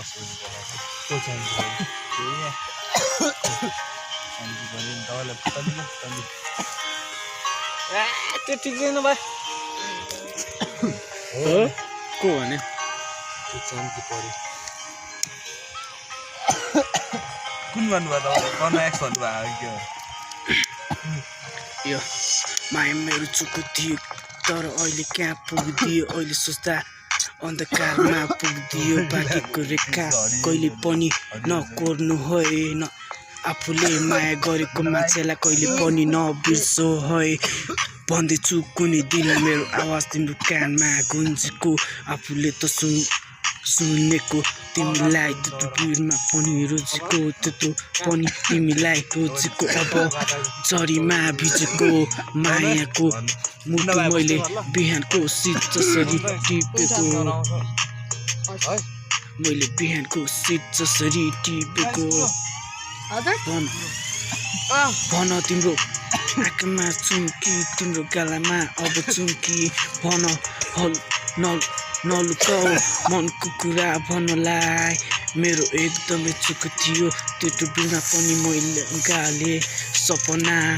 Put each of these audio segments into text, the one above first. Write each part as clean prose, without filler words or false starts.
को चाहिन्छ त्यो ठिक छैन भाइ हो को भने शान्ति पर्यो कुन भन्नुभयो तपाईँले कन्याक्स भन्नुभयो यो माया मेरो चुको थियो तर अहिले कहाँ पुगिदियो अहिले सोच्दा अन्धकारमा पुगिदियो बाँकीको रेखा कहिले पनि नकोर्नु होइन आफूले माया गरेको मान्छेलाई कहिले पनि नबिर्सो है भन्दैछु कुनै दिन मेरो आवाज तिम्रो कानमा गुन्जेको आफूले त सुनेको तिमीलाई त्यो भिडमा पनि रोजेको त्यो पनि तिमीलाई रोजेको अब झरीमा भिजेको मायाको मुटु मैले बिहानको शीत जसरी टिपेको मैले बिहानको शीत जसरी टिपेको भन तिम्रो आँखामा चुम्की तिम्रो गालामा अब चुम्की भन नलुकाऊ मनको कुरा भन्नलाई मेरो एकदमै चुक थियो त्यो बिना पनि मैले गाले सपना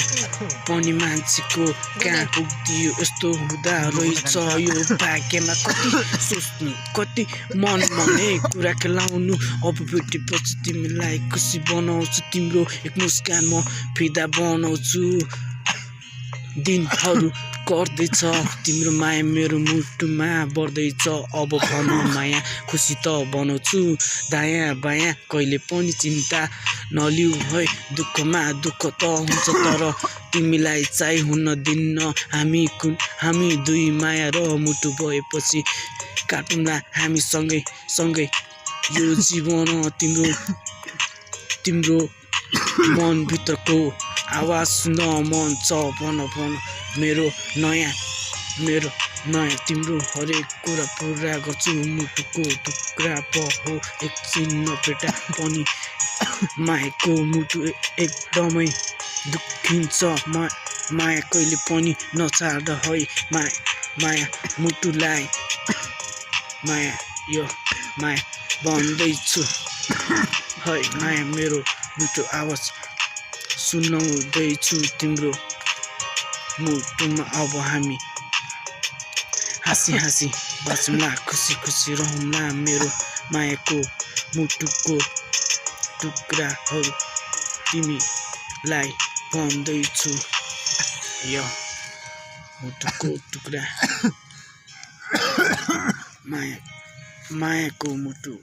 पनि मान्छेको कहाँ पुग्दियो यस्तो हुँदा रहेछ यो भाग्यमा कति सोच्नु कति मन भने कुरा खेलाउनु अब भेटेपछि तिमीलाई खुसी बनाउँछु तिम्रो एक मुस्कान म फिदा बनाउँछु दिनहरू गर्दैछ तिम्रो माया मेरो मुटुमा बढ्दैछ अब भन माया खुसी त बनाउँछु दायाँ बायाँ कहिले पनि चिन्ता नलिऊ है दुःखमा दुःख त हुन्छ तर तिमीलाई चाहिँ हुन दिन्न हामी दुई माया र मुटु भएपछि काटौँला हामी सँगै यो जीवन तिम्रो मनभित्रको आवाज सुन्न मन छ भन मेरो नयाँ तिम्रो हरेक कुरा पुरा गर्छु मुटुको टुक्रा हो एकछिन नभेटा पनि मायाको मुटु एकदमै दुखिन्छ माया कहिले पनि नछाड है माया मुटुलाई माया भन्दैछु है माया मेरो मुटु आवाज सुनाउँदैछु तिम्रो मुटुमा अब हामी हाँसी बाँचौँला खुसी रहौँला मेरो मायाको मुटुको टुक्राहरू तिमीलाई भन्दैछु यो मुटुको टुक्रा मायाको मुटु